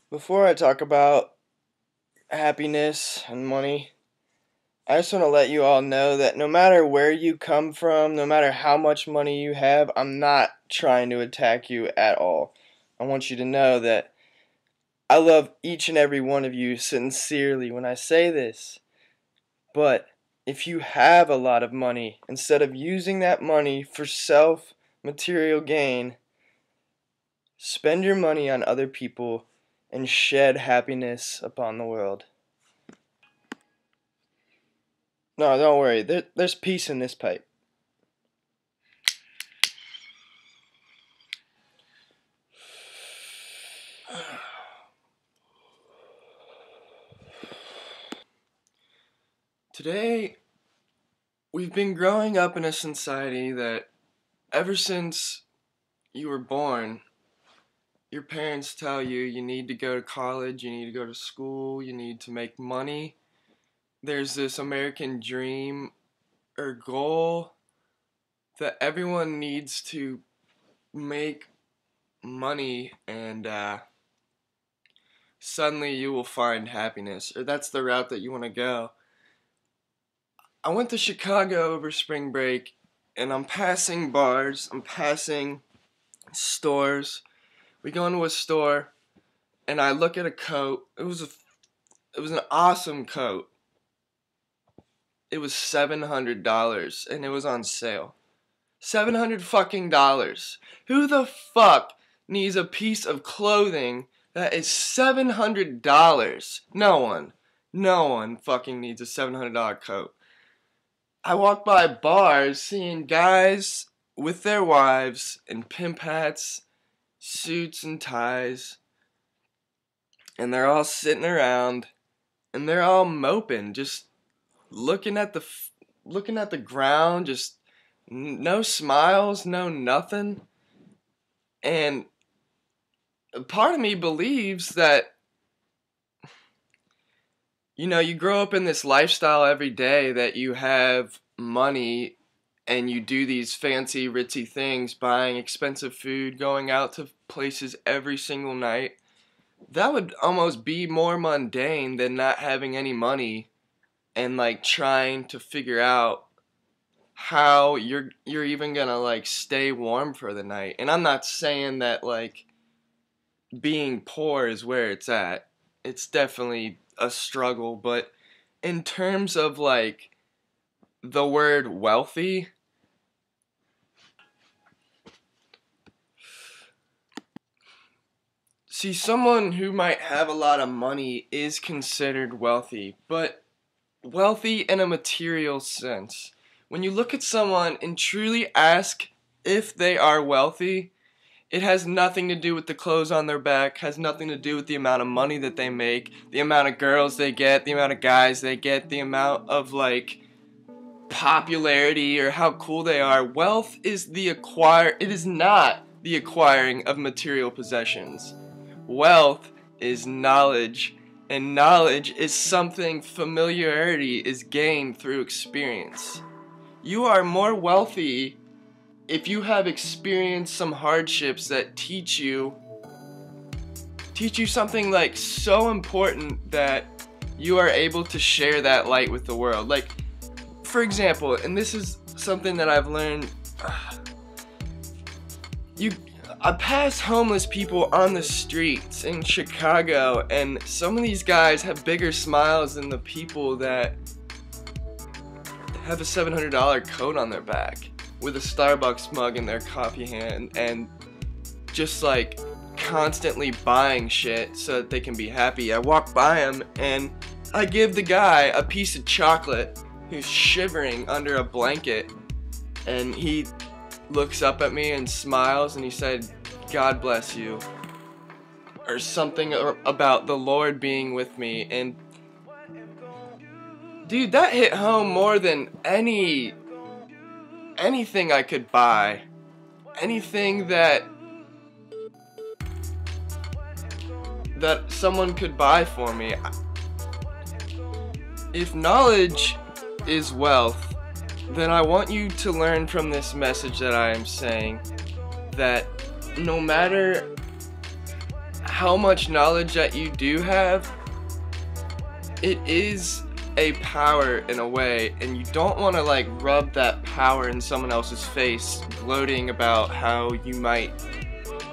Before I talk about happiness and money, I just want to let you all know that no matter where you come from, no matter how much money you have, I'm not trying to attack you at all. I want you to know that I love each and every one of you sincerely when I say this. But if you have a lot of money, instead of using that money for material gain, spend your money on other people and shed happiness upon the world. No, don't worry. There's peace in this pipe. Today, we've been growing up in a society that ever since you were born, your parents tell you you need to go to college, you need to go to school, you need to make money. There's this American dream or goal that everyone needs to make money and suddenly you will find happiness, or that's the route that you want to go. I went to Chicago over spring break and I'm passing bars, I'm passing stores. We go into a store and I look at a coat. It was an awesome coat. It was $700 and it was on sale. $700 fucking dollars. Who the fuck needs a piece of clothing that is $700? No one. No one fucking needs a $700 coat. I walk by bars seeing guys with their wives in pimp hats, suits and ties, and they're all sitting around and they're all moping, just looking at the ground, just no smiles, no nothing. And part of me believes that, you grow up in this lifestyle every day that you have money and you do these fancy, ritzy things, buying expensive food, going out to places every single night. That would almost be more mundane than not having any money and trying to figure out how you're even gonna stay warm for the night. And I'm not saying that being poor is where it's at. It's definitely a struggle, but in terms of the word wealthy, see, someone who might have a lot of money is considered wealthy, but wealthy in a material sense. When you look at someone and truly ask if they are wealthy, it has nothing to do with the clothes on their back, has nothing to do with the amount of money that they make, the amount of girls they get, the amount of guys they get, the amount of popularity or how cool they are. Wealth is it is not the acquiring of material possessions. Wealth is knowledge, and knowledge is something familiarity is gained through experience. You are more wealthy if you have experienced some hardships that teach you something so important that you are able to share that light with the world. For example, and this is something that I've learned, I pass homeless people on the streets in Chicago, and some of these guys have bigger smiles than the people that have a $700 coat on their back with a Starbucks mug in their coffee hand and just constantly buying shit so that they can be happy. I walk by him and I give the guy a piece of chocolate who's shivering under a blanket, and he looks up at me and smiles and he said, "God bless you," or something about the Lord being with me. And dude, that hit home more than anything I could buy, anything that someone could buy for me. If knowledge is wealth, then I want you to learn from this message that I am saying that no matter how much knowledge that you do have, it is a power in a way, and you don't want to like rub that power in someone else's face, gloating about how you might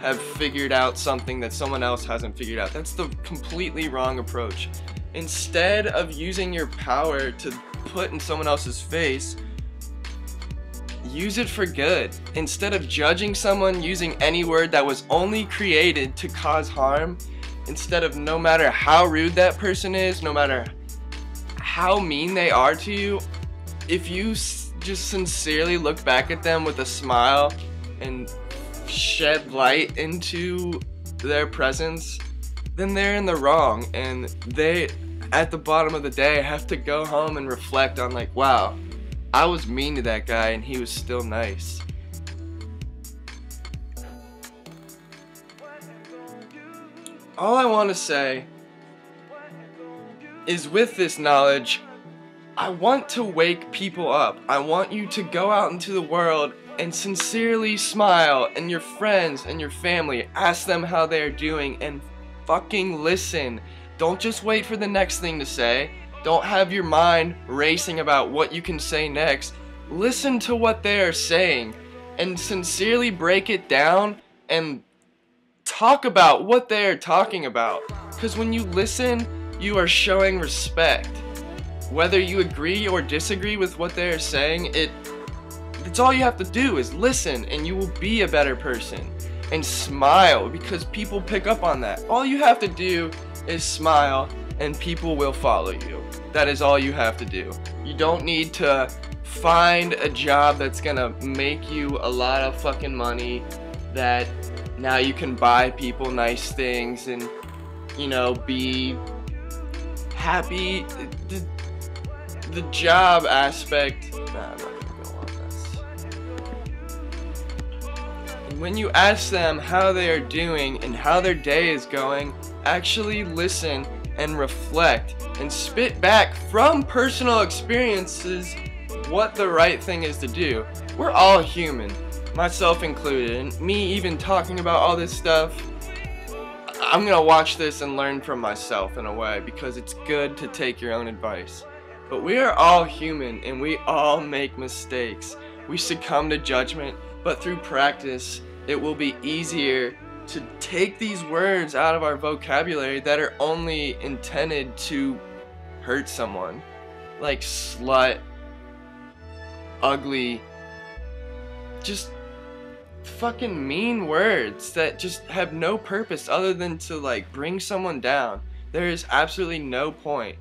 have figured out something that someone else hasn't figured out. That's the completely wrong approach. Instead of using your power to put in someone else's face, use it for good. Instead of judging someone using any word that was only created to cause harm, instead of, no matter how rude that person is, no matter how mean they are to you, if you just sincerely look back at them with a smile and shed light into their presence, then they're in the wrong, and they, at the bottom of the day, have to go home and reflect on like, wow, I was mean to that guy and he was still nice. All I want to say is, with this knowledge, I want to wake people up. I want you to go out into the world and sincerely smile, and your friends and your family, ask them how they're doing, and fucking listen. Don't just wait for the next thing to say. Don't have your mind racing about what you can say next. Listen to what they are saying and sincerely break it down and talk about what they are talking about. Because when you listen, you are showing respect. Whether you agree or disagree with what they are saying, it's all you have to do is listen, and you will be a better person. And smile, because people pick up on that. All you have to do is smile, and people will follow you. That is all you have to do. You don't need to find a job that's gonna make you a lot of fucking money, that now you can buy people nice things and, you know, be happy. The job aspect, I'm not gonna go on this. And when you ask them how they are doing and how their day is going, actually listen and reflect and spit back from personal experiences what the right thing is to do. We're all human, myself included, and me even talking about all this stuff, I'm gonna watch this and learn from myself in a way, because it's good to take your own advice. But we are all human, and we all make mistakes. We succumb to judgment, but through practice, it will be easier to take these words out of our vocabulary that are only intended to hurt someone. Like slut, ugly, just fucking mean words that just have no purpose other than to like bring someone down. There is absolutely no point.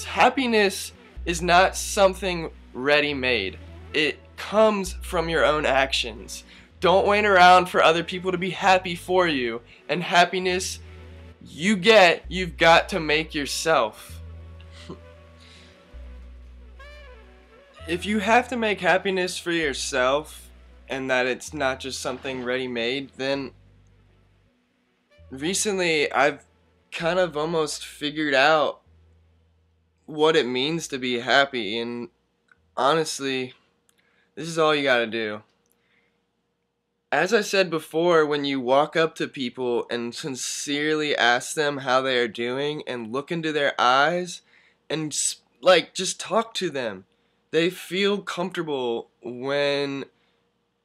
Happiness is not something ready-made. It comes from your own actions. Don't wait around for other people to be happy for you. And happiness you've got to make yourself. If you have to make happiness for yourself, and that it's not just something ready-made, then recently I've kind of almost figured out what it means to be happy, and honestly, this is all you gotta do. As I said before, when you walk up to people and sincerely ask them how they are doing and look into their eyes and like just talk to them, they feel comfortable when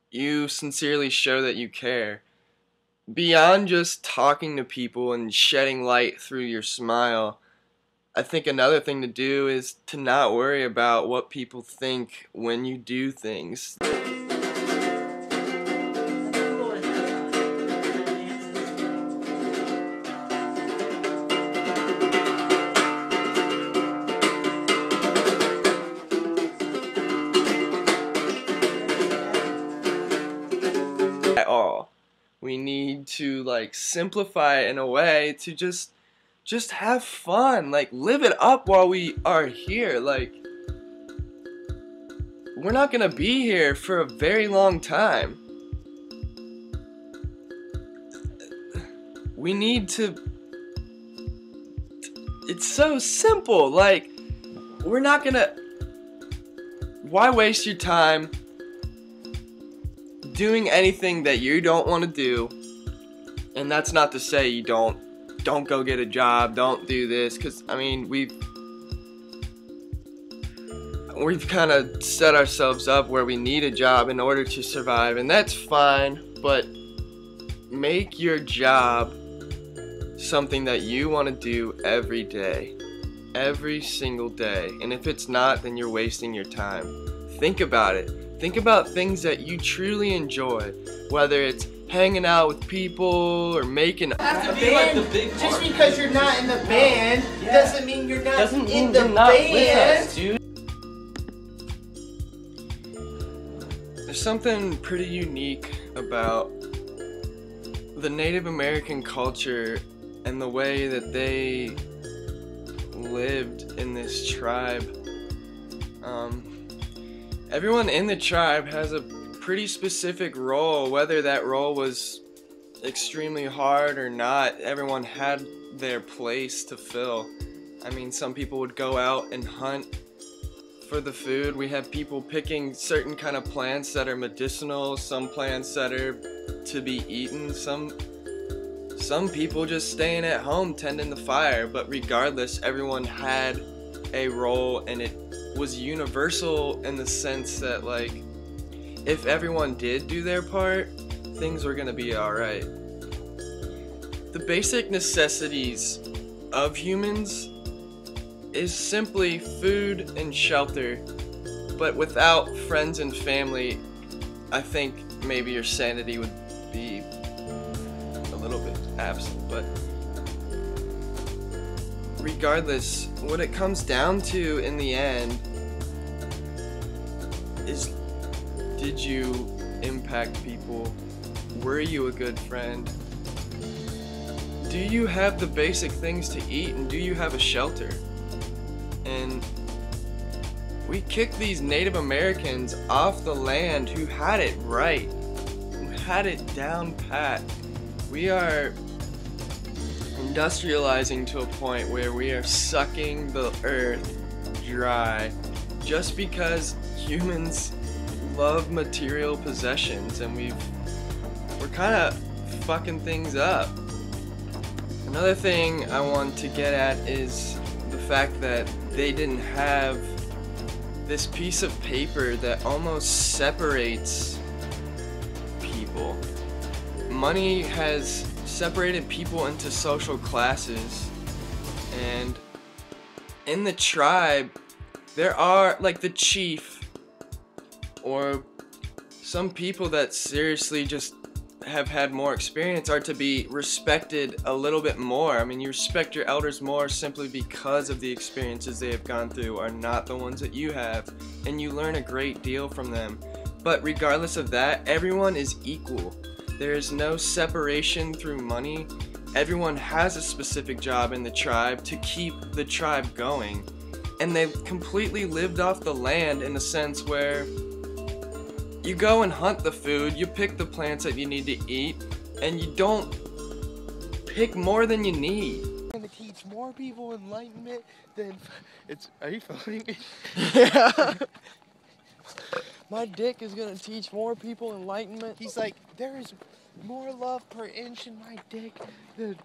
you sincerely show that you care. Beyond just talking to people and shedding light through your smile, I think another thing to do is to not worry about what people think when you do things. At all. We need to like simplify it in a way to just have fun, like live it up while we are here. Like, we're not gonna be here for a very long time. We need to, it's so simple, like, we're not gonna, why waste your time doing anything that you don't want to do? And that's not to say you don't don't go get a job, don't do this, because I mean we've kind of set ourselves up where we need a job in order to survive, and that's fine, but make your job something that you want to do every day, every single day. And if it's not, then you're wasting your time. Think about it. Think about things that you truly enjoy, whether it's hanging out with people or making just because you're not in the band doesn't mean you're not in the band. There's something pretty unique about the Native American culture and the way that they lived in this tribe. Everyone in the tribe has a pretty specific role, whether that role was extremely hard or not. Everyone had their place to fill. I mean, some people would go out and hunt for the food. We have people picking certain kind of plants that are medicinal, some plants that are to be eaten, some people just staying at home tending the fire. But regardless, everyone had a role, and it was universal in the sense that, like, if everyone did do their part, things were gonna be alright. The basic necessities of humans is simply food and shelter, but without friends and family, I think maybe your sanity would be a little bit absent. But regardless, what it comes down to in the end is, did you impact people? Were you a good friend? Do you have the basic things to eat, and do you have a shelter? And we kicked these Native Americans off the land who had it right, who had it down pat. We are industrializing to a point where we are sucking the earth dry just because humans love material possessions, and we're kind of fucking things up. Another thing I want to get at is the fact that they didn't have this piece of paper that almost separates people. Money has separated people into social classes, and in the tribe there are, like, the chief or some people that seriously just have had more experience are to be respected a little bit more. I mean, you respect your elders more simply because of the experiences they have gone through are not the ones that you have, and you learn a great deal from them. But regardless of that, everyone is equal. There is no separation through money. Everyone has a specific job in the tribe to keep the tribe going, and they've completely lived off the land in a sense where you go and hunt the food, you pick the plants that you need to eat, and you don't pick more than you need. I'm gonna teach more people enlightenment than are you following me? Yeah. My dick is gonna teach more people enlightenment. He's like, there is more love per inch in my dick than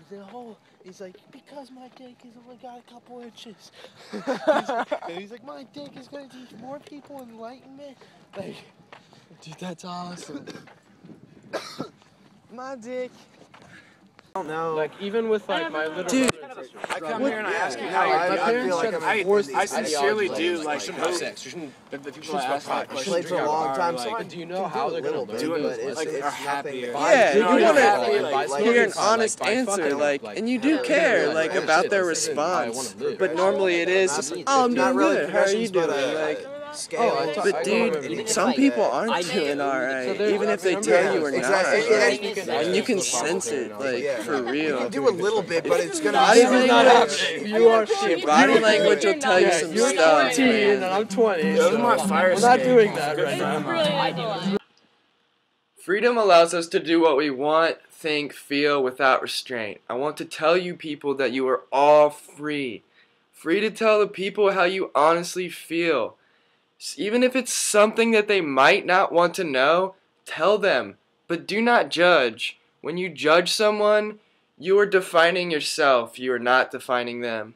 the whole. He's like, because my dick has only got a couple inches. And he's like, my dick is gonna teach more people enlightenment. Like, dude, that's awesome. My dick. I don't know. Like, even with, like, my little dude, brother, I come here and I ask you how I sincerely do like sex. the people ask that question, played for a long time, so I do you know how they're gonna learn do it, those? but it's nothing. yeah, you like, want to hear an honest answer, like, and you do care, like, about their response. But normally it is just, oh, I'm doing good, how are you doing? Like, Scale. but dude, some people aren't doing alright, even if they tell you or not. And you can sense it, like, for real. You can do a little bit, but it's gonna Body be language, You are shit. body language will tell you some You're stuff. 14 and I'm 20. You're my fire We're not escape. doing that right now. Freedom allows us to do what we want, think, feel without restraint. I want to tell you people that you are all free. Free to tell the people how you honestly feel. Even if it's something that they might not want to know, tell them, but do not judge. When you judge someone, you are defining yourself. You are not defining them.